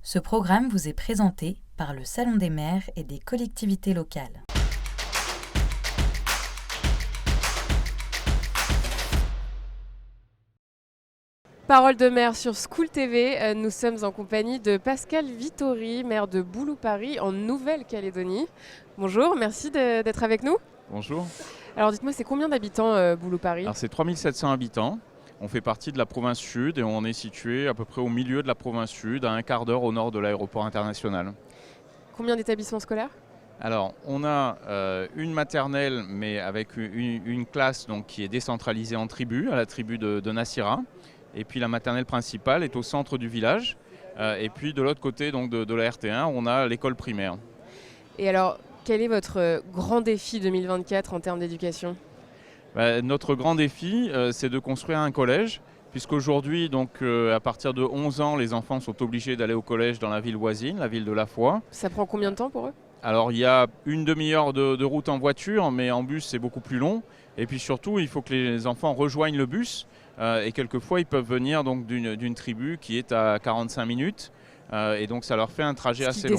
Ce programme vous est présenté par le Salon des maires et des collectivités locales. Parole de maire sur School TV, nous sommes en compagnie de Pascal Vittori, maire de Boulou-Paris en Nouvelle-Calédonie. Bonjour, merci d'être avec nous. Bonjour. Alors dites-moi, c'est combien d'habitants Boulou-Paris ? Alors c'est 3700 habitants. On fait partie de la province sud et on est situé à peu près au milieu de la province sud, à un quart d'heure au nord de l'aéroport international. Combien d'établissements scolaires ? Alors on a une maternelle mais avec une classe donc, qui est décentralisée en tribu, à la tribu de Nassira. Et puis la maternelle principale est au centre du village. Et puis de l'autre côté donc, de la RT1, on a l'école primaire. Et alors, quel est votre grand défi 2024 en termes d'éducation ? Notre grand défi, c'est de construire un collège, puisqu'aujourd'hui, donc, à partir de 11 ans, les enfants sont obligés d'aller au collège dans la ville voisine, la ville de La Foix. Ça prend combien de temps pour eux ? Alors, il y a une demi-heure de route en voiture, mais en bus, c'est beaucoup plus long. Et puis surtout, il faut que les enfants rejoignent le bus. Et quelquefois, ils peuvent venir donc, d'une tribu qui est à 45 minutes. Et donc, ça leur fait un trajet assez long.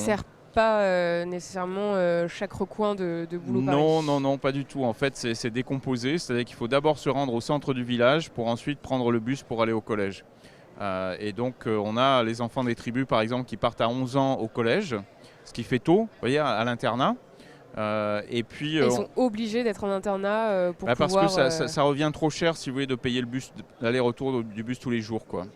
Pas nécessairement chaque recoin de Boulou-Paris. Non, pas du tout. En fait, c'est décomposé. C'est-à-dire qu'il faut d'abord se rendre au centre du village pour ensuite prendre le bus pour aller au collège. Et donc, on a les enfants des tribus, par exemple, qui partent à 11 ans au collège, ce qui fait tôt, vous voyez, à l'internat. Et puis, ils sont obligés d'être en internat pour pouvoir... Parce que ça revient trop cher, si vous voulez, de payer le bus, l'aller-retour du bus tous les jours, quoi.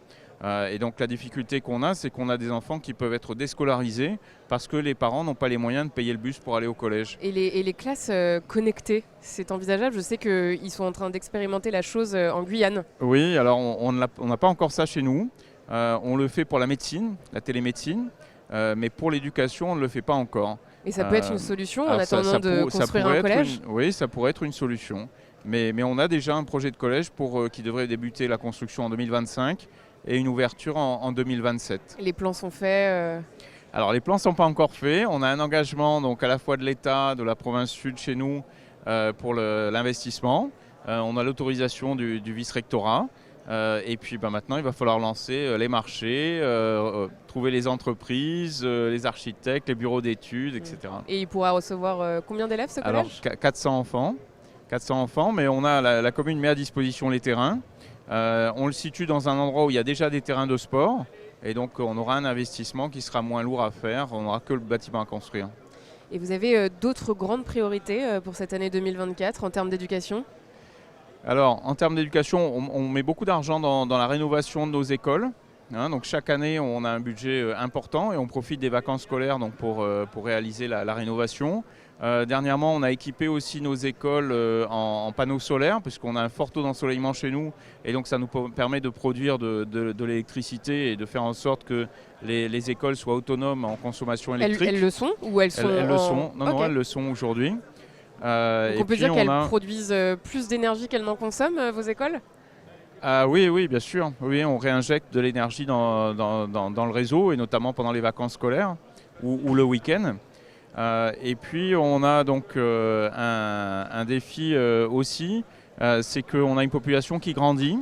Et donc la difficulté qu'on a, c'est qu'on a des enfants qui peuvent être déscolarisés parce que les parents n'ont pas les moyens de payer le bus pour aller au collège. Et les classes connectées, c'est envisageable ? Je sais qu'ils sont en train d'expérimenter la chose en Guyane. Oui, alors on n'a pas encore ça chez nous. On le fait pour la médecine, la télémédecine, mais pour l'éducation, on ne le fait pas encore. Et ça peut être une solution en attendant de construire un collège ? Oui, ça pourrait être une solution. Mais on a déjà un projet de collège qui devrait débuter la construction en 2025. Et une ouverture en 2027. Les plans sont faits Alors les plans ne sont pas encore faits. On a un engagement donc, à la fois de l'État, de la province sud chez nous pour l'investissement. On a l'autorisation du vice-rectorat. Et puis maintenant, il va falloir lancer les marchés, trouver les entreprises, les architectes, les bureaux d'études, etc. Et il pourra recevoir combien d'élèves ce collège ? Alors 400 enfants. 400 enfants, mais on a la commune met à disposition les terrains. On le situe dans un endroit où il y a déjà des terrains de sport et donc on aura un investissement qui sera moins lourd à faire, on n'aura que le bâtiment à construire. Et vous avez d'autres grandes priorités pour cette année 2024 en termes d'éducation ? Alors en termes d'éducation, on met beaucoup d'argent dans la rénovation de nos écoles. Donc chaque année on a un budget important et on profite des vacances scolaires donc, pour réaliser la rénovation. Dernièrement, on a équipé aussi nos écoles en panneaux solaires puisqu'on a un fort taux d'ensoleillement chez nous et donc ça nous permet de produire de l'électricité et de faire en sorte que les écoles soient autonomes en consommation électrique. Elles le sont ou elles sont Elles le sont. Non, okay. Elles le sont aujourd'hui. Donc on peut dire qu'elles produisent plus d'énergie qu'elles n'en consomment, vos écoles ? Oui, bien sûr. Oui, on réinjecte de l'énergie dans le réseau et notamment pendant les vacances scolaires ou le week-end. Et puis on a donc un défi aussi, c'est qu'on a une population qui grandit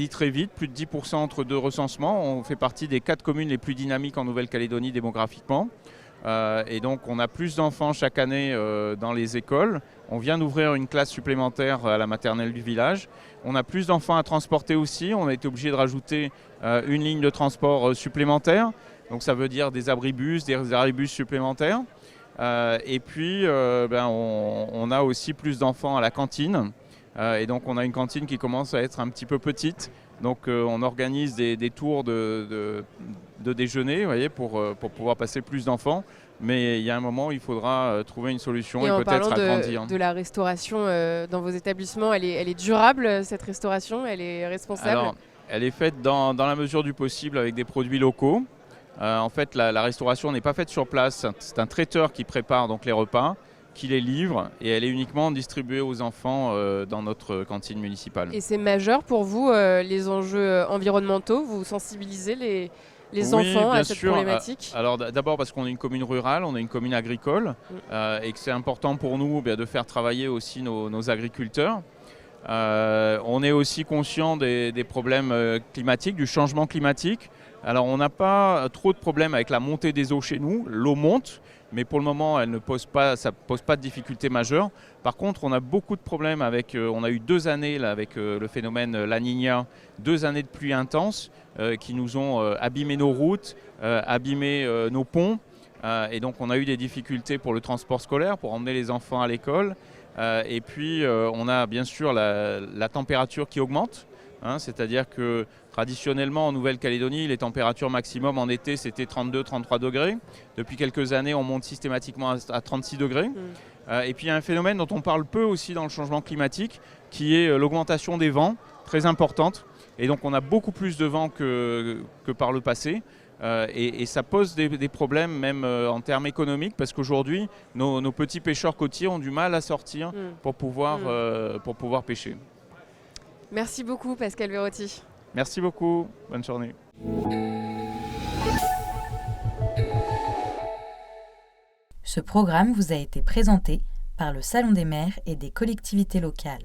très vite, plus de 10% entre deux recensements. On fait partie des 4 communes les plus dynamiques en Nouvelle-Calédonie démographiquement. Et donc on a plus d'enfants chaque année dans les écoles. On vient d'ouvrir une classe supplémentaire à la maternelle du village. On a plus d'enfants à transporter aussi. On a été obligé de rajouter une ligne de transport supplémentaire. Donc ça veut dire des abribus, des arrêts-bus supplémentaires. Et puis on a aussi plus d'enfants à la cantine. Et donc on a une cantine qui commence à être un petit peu petite. Donc on organise des tours de déjeuner, vous voyez, pour pouvoir passer plus d'enfants. Mais il y a un moment où il faudra trouver une solution et peut-être agrandir. De la restauration dans vos établissements, elle est durable cette restauration ? Elle est responsable ? Alors, elle est faite dans la mesure du possible avec des produits locaux. En fait, la restauration n'est pas faite sur place. C'est un traiteur qui prépare donc les repas, qui les livre et elle est uniquement distribuée aux enfants dans notre cantine municipale. Et c'est majeur pour vous, les enjeux environnementaux ? Vous sensibilisez les enfants à cette problématique ? Alors d'abord parce qu'on est une commune rurale, on est une commune agricole et que c'est important pour nous de faire travailler aussi nos agriculteurs. On est aussi conscient des problèmes climatiques, du changement climatique. Alors on n'a pas trop de problèmes avec la montée des eaux chez nous, l'eau monte, mais pour le moment ça ne pose pas de difficultés majeures. Par contre on a beaucoup de problèmes avec, on a eu 2 années là, avec le phénomène La Niña, 2 années de pluie intense qui nous ont abîmé nos routes, abîmé nos ponts. Et donc on a eu des difficultés pour le transport scolaire, pour emmener les enfants à l'école. Et puis on a bien sûr la température qui augmente. C'est-à-dire que traditionnellement en Nouvelle-Calédonie, les températures maximum en été c'était 32-33 degrés. Depuis quelques années, on monte systématiquement à 36 degrés. Et puis il y a un phénomène dont on parle peu aussi dans le changement climatique, qui est l'augmentation des vents, très importante. Et donc on a beaucoup plus de vent que par le passé. Et ça pose des problèmes même en termes économiques, parce qu'aujourd'hui, nos petits pêcheurs côtiers ont du mal à sortir pour pouvoir pêcher. Merci beaucoup Pascal Verrotti. Merci beaucoup, bonne journée. Ce programme vous a été présenté par le Salon des maires et des collectivités locales.